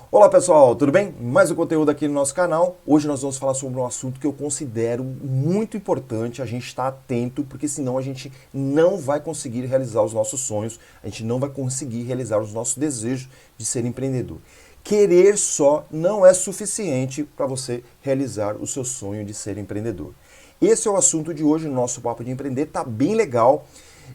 Olá pessoal, tudo bem? Mais um conteúdo aqui no nosso canal. Hoje nós vamos falar sobre um assunto que eu considero muito importante a gente estar atento, porque senão a gente não vai conseguir realizar os nossos sonhos, a gente não vai conseguir realizar os nossos desejos de ser empreendedor. Querer só não é suficiente para você realizar o seu sonho de ser empreendedor. Esse é o assunto de hoje no nosso Papo de Empreender, tá bem legal.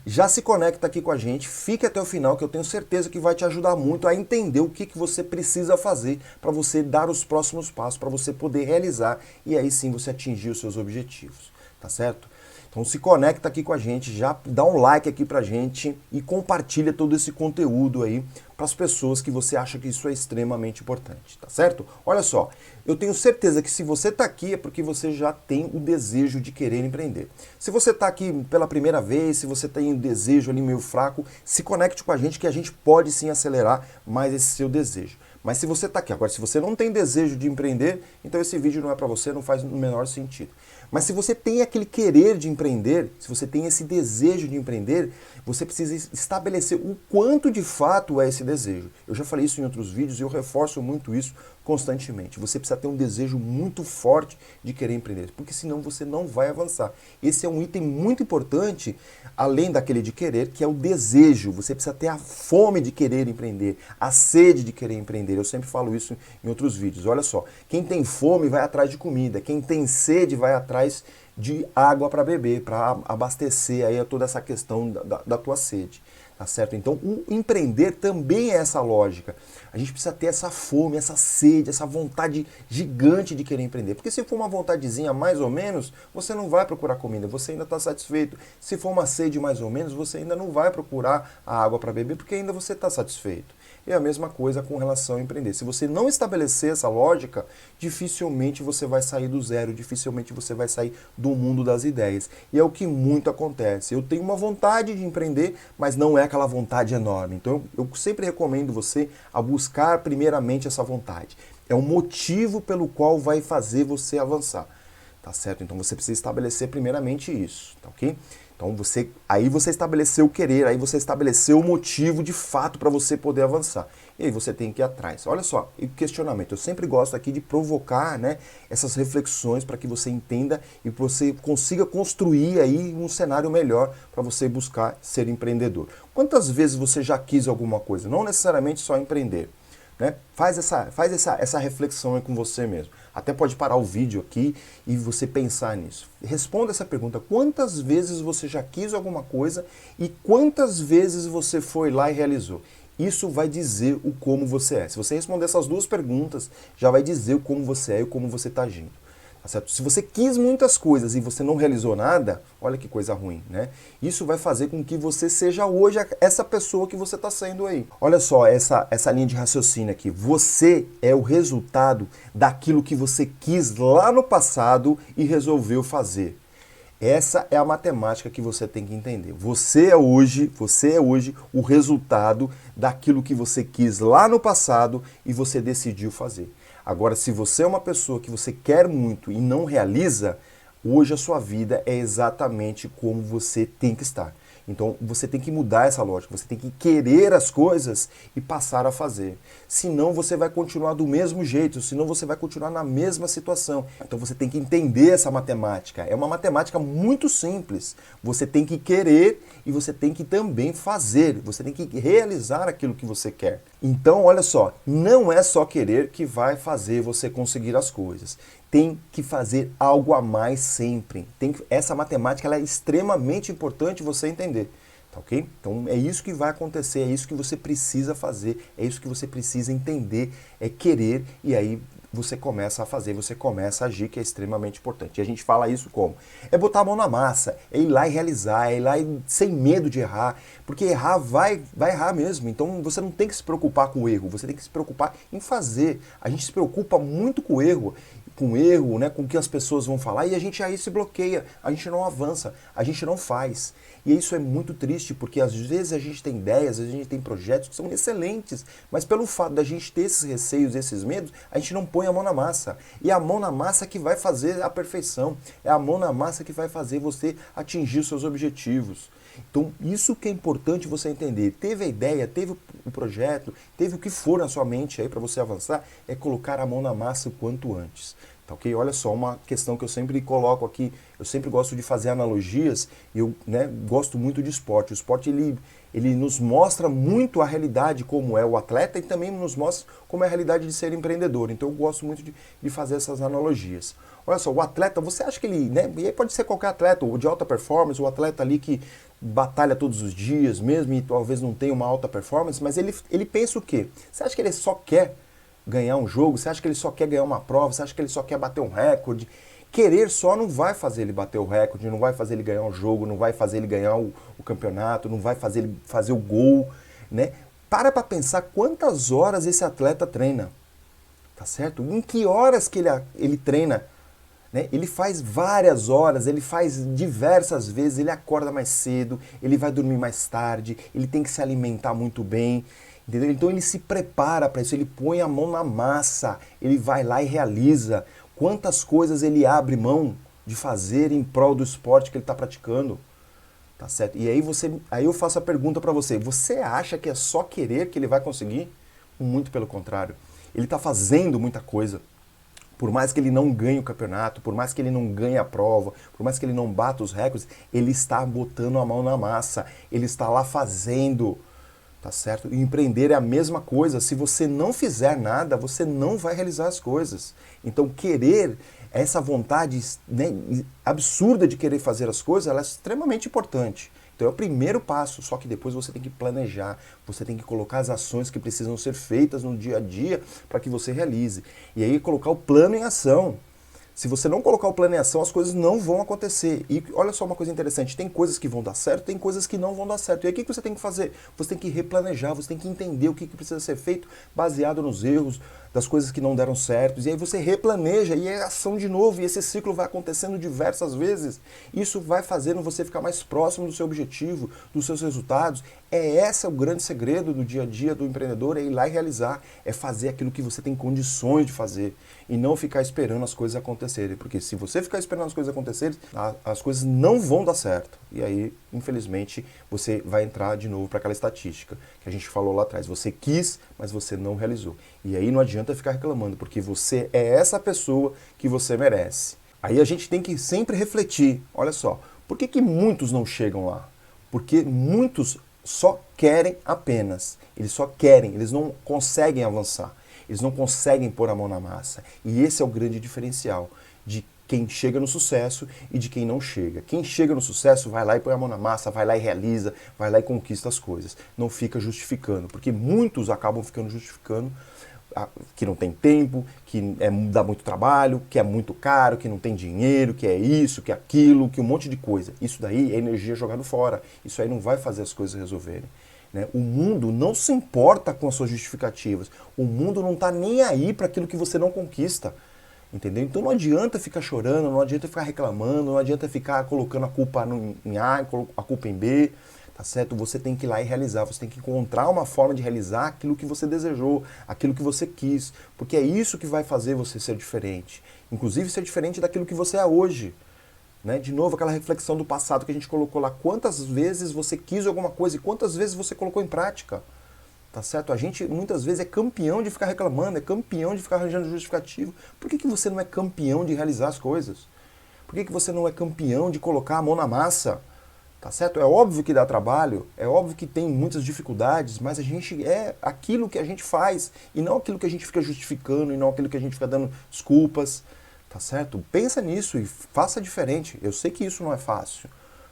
Já se conecta aqui com a gente, fique até o final que eu tenho certeza que vai te ajudar muito a entender o que você precisa fazer para você dar os próximos passos, para você poder realizar e aí sim você atingir os seus objetivos, tá certo? Então se conecta aqui com a gente, já dá um like aqui pra gente e compartilha todo esse conteúdo aí para as pessoas que você acha que isso é extremamente importante, tá certo? Olha só, eu tenho certeza que se você está aqui é porque você já tem o desejo de querer empreender. Se você está aqui pela primeira vez, se você tem um desejo ali meio fraco, se conecte com a gente que a gente pode sim acelerar mais esse seu desejo. Mas se você está aqui agora, se você não tem desejo de empreender, então esse vídeo não é para você, não faz o menor sentido. Mas se você tem aquele querer de empreender, se você tem esse desejo de empreender, você precisa estabelecer o quanto de fato é esse desejo. Eu já falei isso em outros vídeos e eu reforço muito isso constantemente. Você precisa ter um desejo muito forte de querer empreender, porque senão você não vai avançar. Esse é um item muito importante, além daquele de querer, que é o desejo. Você precisa ter a fome de querer empreender, a sede de querer empreender. Eu sempre falo isso em outros vídeos. Olha só, quem tem fome vai atrás de comida, quem tem sede vai atrás de água para beber, para abastecer aí toda essa questão da tua sede. Tá certo? Então, o empreender também é essa lógica. A gente precisa ter essa fome, essa sede, essa vontade gigante de querer empreender. Porque se for uma vontadezinha mais ou menos, você não vai procurar comida, você ainda está satisfeito. Se for uma sede mais ou menos, você ainda não vai procurar a água para beber, porque ainda você está satisfeito. E a mesma coisa com relação a empreender. Se você não estabelecer essa lógica, dificilmente você vai sair do zero, dificilmente você vai sair do mundo das ideias. E é o que muito acontece. Eu tenho uma vontade de empreender, mas não é aquela vontade enorme. Então eu sempre recomendo você a buscar primeiramente essa vontade. É o motivo pelo qual vai fazer você avançar. Tá certo? Então você precisa estabelecer primeiramente isso, tá ok? Então aí você estabeleceu o querer, aí você estabeleceu o motivo de fato para você poder avançar. E aí você tem que ir atrás. Olha só, e questionamento. Eu sempre gosto aqui de provocar, né, essas reflexões para que você entenda e você consiga construir aí um cenário melhor para você buscar ser empreendedor. Quantas vezes você já quis alguma coisa? Não necessariamente só empreender. Né? Faz essa reflexão aí com você mesmo. Até pode parar o vídeo aqui e você pensar nisso. Responda essa pergunta. Quantas vezes você já quis alguma coisa e quantas vezes você foi lá e realizou? Isso vai dizer o como você é. Se você responder essas duas perguntas, já vai dizer o como você é e o como você está agindo. Tá certo? Se você quis muitas coisas e você não realizou nada, olha que coisa ruim, né? Isso vai fazer com que você seja hoje essa pessoa que você está sendo aí. Olha só essa linha de raciocínio aqui. Você é o resultado daquilo que você quis lá no passado e resolveu fazer. Essa é a matemática que você tem que entender. Você é hoje o resultado daquilo que você quis lá no passado e você decidiu fazer. Agora, se você é uma pessoa que você quer muito e não realiza, hoje a sua vida é exatamente como você tem que estar. Então você tem que mudar essa lógica, você tem que querer as coisas e passar a fazer. Senão você vai continuar do mesmo jeito, senão você vai continuar na mesma situação. Então você tem que entender essa matemática. É uma matemática muito simples. Você tem que querer e você tem que também fazer. Você tem que realizar aquilo que você quer. Então, olha só, não é só querer que vai fazer você conseguir as coisas. Tem que fazer algo a mais sempre. Essa matemática ela é extremamente importante você entender. Tá ok? Então é isso que vai acontecer, é isso que você precisa fazer, é isso que você precisa entender, é querer e aí você começa a fazer, você começa a agir, que é extremamente importante. E a gente fala isso como? É botar a mão na massa, é ir lá e realizar, é ir lá sem medo de errar, porque errar vai errar mesmo. Então você não tem que se preocupar com o erro, você tem que se preocupar em fazer. A gente se preocupa muito com o erro, com erro, né, com o que as pessoas vão falar, e a gente aí se bloqueia, a gente não avança, a gente não faz. E isso é muito triste, porque às vezes a gente tem ideias, a gente tem projetos que são excelentes, mas pelo fato da gente ter esses receios, esses medos, a gente não põe a mão na massa. E é a mão na massa que vai fazer a perfeição, é a mão na massa que vai fazer você atingir os seus objetivos. Então, isso que é importante você entender. Teve a ideia, teve o projeto, teve o que for na sua mente aí para você avançar, é colocar a mão na massa o quanto antes. Tá, ok? Olha só, uma questão que eu sempre coloco aqui, eu sempre gosto de fazer analogias, e eu, né, gosto muito de esporte. O esporte, ele nos mostra muito a realidade como é o atleta e também nos mostra como é a realidade de ser empreendedor. Então eu gosto muito de fazer essas analogias. Olha só, o atleta, você acha que ele, né, e aí pode ser qualquer atleta, o de alta performance, o atleta ali que batalha todos os dias mesmo e talvez não tenha uma alta performance, mas ele pensa o quê? Você acha que ele só quer ganhar um jogo? Você acha que ele só quer ganhar uma prova? Você acha que ele só quer bater um recorde? Querer só não vai fazer ele bater o recorde, não vai fazer ele ganhar um jogo, não vai fazer ele ganhar o campeonato, não vai fazer ele fazer o gol, né? Para pensar quantas horas esse atleta treina, tá certo? Em que horas que ele treina, né? Ele faz várias horas, ele faz diversas vezes, ele acorda mais cedo, ele vai dormir mais tarde, ele tem que se alimentar muito bem, entendeu? Então ele se prepara para isso, ele põe a mão na massa, ele vai lá e realiza. Quantas coisas ele abre mão de fazer em prol do esporte que ele está praticando, tá certo? E aí eu faço a pergunta para você, você acha que é só querer que ele vai conseguir? Muito pelo contrário, ele está fazendo muita coisa. Por mais que ele não ganhe o campeonato, por mais que ele não ganhe a prova, por mais que ele não bata os recordes, ele está botando a mão na massa, ele está lá fazendo, tá certo? E empreender é a mesma coisa, se você não fizer nada, você não vai realizar as coisas. Então querer, essa vontade, né, absurda de querer fazer as coisas, ela é extremamente importante. Então é o primeiro passo, só que depois você tem que planejar, você tem que colocar as ações que precisam ser feitas no dia a dia para que você realize. E aí colocar o plano em ação. Se você não colocar o plano em ação, as coisas não vão acontecer. E olha só uma coisa interessante, tem coisas que vão dar certo, tem coisas que não vão dar certo. E aí o que você tem que fazer? Você tem que replanejar, você tem que entender o que precisa ser feito baseado nos erros, das coisas que não deram certo. E aí você replaneja e é ação de novo. E esse ciclo vai acontecendo diversas vezes. Isso vai fazendo você ficar mais próximo do seu objetivo, dos seus resultados. Esse é o grande segredo do dia a dia do empreendedor, é ir lá e realizar, é fazer aquilo que você tem condições de fazer e não ficar esperando as coisas acontecerem, porque se você ficar esperando as coisas acontecerem, as coisas não vão dar certo. E aí, infelizmente, você vai entrar de novo para aquela estatística que a gente falou lá atrás. Você quis, mas você não realizou. E aí não adianta ficar reclamando, porque você é essa pessoa que você merece. Aí a gente tem que sempre refletir, olha só, por que muitos não chegam lá? Porque muitos só querem apenas, eles só querem, eles não conseguem avançar, eles não conseguem pôr a mão na massa. E esse é o grande diferencial de quem chega no sucesso e de quem não chega. Quem chega no sucesso vai lá e põe a mão na massa, vai lá e realiza, vai lá e conquista as coisas. Não fica justificando, porque muitos acabam ficando justificando que não tem tempo, que dá muito trabalho, que é muito caro, que não tem dinheiro, que é isso, que é aquilo, que um monte de coisa. Isso daí é energia jogada fora. Isso aí não vai fazer as coisas resolverem. Né? O mundo não se importa com as suas justificativas. O mundo não está nem aí para aquilo que você não conquista. Entendeu? Então não adianta ficar chorando, não adianta ficar reclamando, não adianta ficar colocando a culpa em A, a culpa em B. Tá certo? Você tem que ir lá e realizar, você tem que encontrar uma forma de realizar aquilo que você desejou, aquilo que você quis, porque é isso que vai fazer você ser diferente, inclusive ser diferente daquilo que você é hoje. Né? De novo, aquela reflexão do passado que a gente colocou lá, quantas vezes você quis alguma coisa e quantas vezes você colocou em prática. Tá certo? A gente muitas vezes é campeão de ficar reclamando, é campeão de ficar arranjando justificativo. Por que você não é campeão de realizar as coisas? Por que você não é campeão de colocar a mão na massa? Tá certo? É óbvio que dá trabalho, é óbvio que tem muitas dificuldades, mas a gente é aquilo que a gente faz e não aquilo que a gente fica justificando e não aquilo que a gente fica dando desculpas, tá certo? Pensa nisso e faça diferente. Eu sei que isso não é fácil,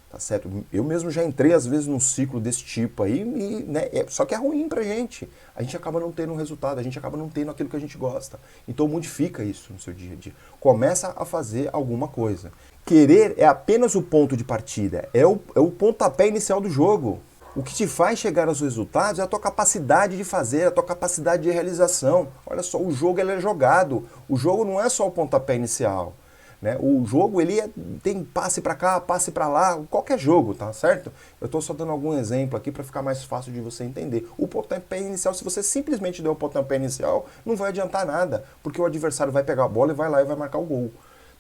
tá certo? Eu mesmo já entrei às vezes num ciclo desse tipo aí, né, só que é ruim pra gente. A gente acaba não tendo um resultado, a gente acaba não tendo aquilo que a gente gosta. Então modifica isso no seu dia a dia. Começa a fazer alguma coisa. Querer é apenas o ponto de partida, é o pontapé inicial do jogo. O que te faz chegar aos resultados é a tua capacidade de fazer, a tua capacidade de realização. Olha só, o jogo ele é jogado. O jogo não é só o pontapé inicial. Né? O jogo ele tem passe para cá, passe para lá, qualquer jogo, tá certo? Eu estou só dando algum exemplo aqui para ficar mais fácil de você entender. O pontapé inicial, se você simplesmente der o pontapé inicial, não vai adiantar nada, porque o adversário vai pegar a bola e vai lá e vai marcar o gol.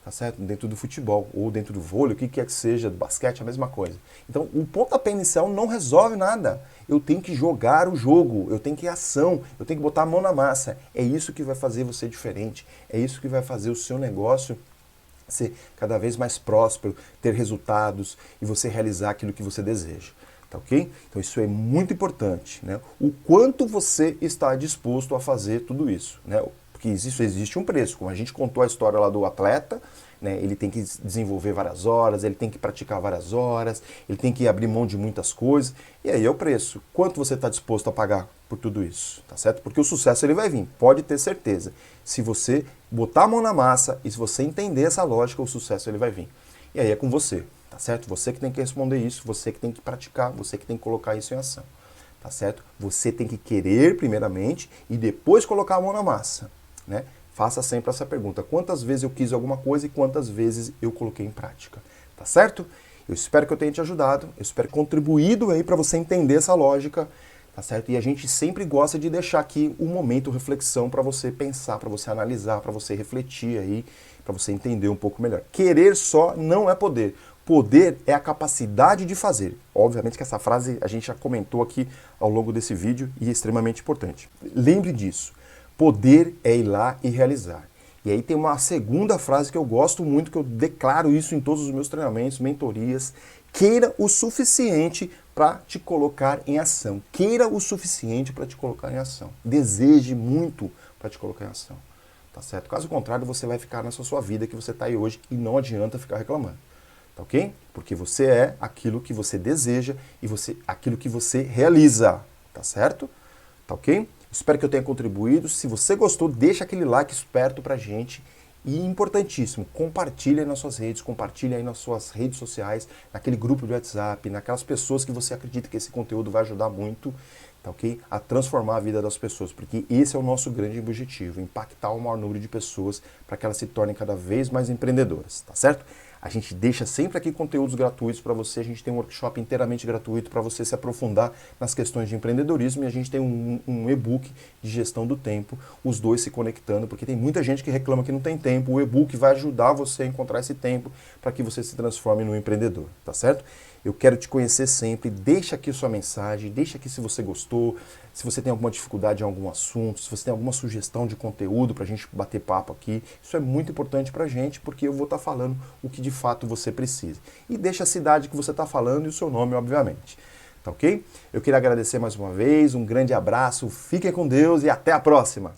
Tá certo? Dentro do futebol, ou dentro do vôlei, o que quer que seja, do basquete, a mesma coisa. Então, o pontapé inicial não resolve nada. Eu tenho que jogar o jogo, eu tenho que ir ação, eu tenho que botar a mão na massa. É isso que vai fazer você diferente, é isso que vai fazer o seu negócio ser cada vez mais próspero, ter resultados e você realizar aquilo que você deseja. Tá ok? Então isso é muito importante, né? O quanto você está disposto a fazer tudo isso, né? Porque existe um preço, como a gente contou a história lá do atleta, né? Ele tem que desenvolver várias horas, ele tem que praticar várias horas, ele tem que abrir mão de muitas coisas, e aí é o preço. Quanto você está disposto a pagar por tudo isso, tá certo? Porque o sucesso ele vai vir, pode ter certeza. Se você botar a mão na massa e se você entender essa lógica, o sucesso ele vai vir. E aí é com você, tá certo? Você que tem que responder isso, você que tem que praticar, você que tem que colocar isso em ação, tá certo? Você tem que querer primeiramente e depois colocar a mão na massa, né? Faça sempre essa pergunta: quantas vezes eu quis alguma coisa e quantas vezes eu coloquei em prática, tá certo? Eu espero que eu tenha te ajudado, eu espero contribuído aí para você entender essa lógica, tá certo? E a gente sempre gosta de deixar aqui um momento reflexão para você pensar, para você analisar, para você refletir aí, para você entender um pouco melhor. Querer só não é poder. Poder é a capacidade de fazer. Obviamente que essa frase a gente já comentou aqui ao longo desse vídeo e é extremamente importante. Lembre disso. Poder é ir lá e realizar. E aí tem uma segunda frase que eu gosto muito, que eu declaro isso em todos os meus treinamentos, mentorias. Queira o suficiente para te colocar em ação. Queira o suficiente para te colocar em ação. Deseje muito para te colocar em ação. Tá certo? Caso contrário, você vai ficar nessa sua vida que você está aí hoje e não adianta ficar reclamando. Tá ok? Porque você é aquilo que você deseja e aquilo que você realiza. Tá certo? Tá ok? Espero que eu tenha contribuído. Se você gostou, deixa aquele like esperto pra gente. E importantíssimo, compartilha aí nas suas redes, compartilha aí nas suas redes sociais, naquele grupo de WhatsApp, naquelas pessoas que você acredita que esse conteúdo vai ajudar muito, tá ok? A transformar a vida das pessoas, porque esse é o nosso grande objetivo, impactar o maior número de pessoas para que elas se tornem cada vez mais empreendedoras, tá certo? A gente deixa sempre aqui conteúdos gratuitos para você, a gente tem um workshop inteiramente gratuito para você se aprofundar nas questões de empreendedorismo e a gente tem um e-book de gestão do tempo, os dois se conectando, porque tem muita gente que reclama que não tem tempo, o e-book vai ajudar você a encontrar esse tempo para que você se transforme num empreendedor, tá certo? Eu quero te conhecer sempre, deixa aqui sua mensagem, deixa aqui se você gostou, se você tem alguma dificuldade em algum assunto, se você tem alguma sugestão de conteúdo para a gente bater papo aqui. Isso é muito importante para a gente, porque eu vou estar falando o que de fato você precisa. E deixa a cidade que você está falando e o seu nome, obviamente. Tá ok? Eu queria agradecer mais uma vez, um grande abraço, fiquem com Deus e até a próxima!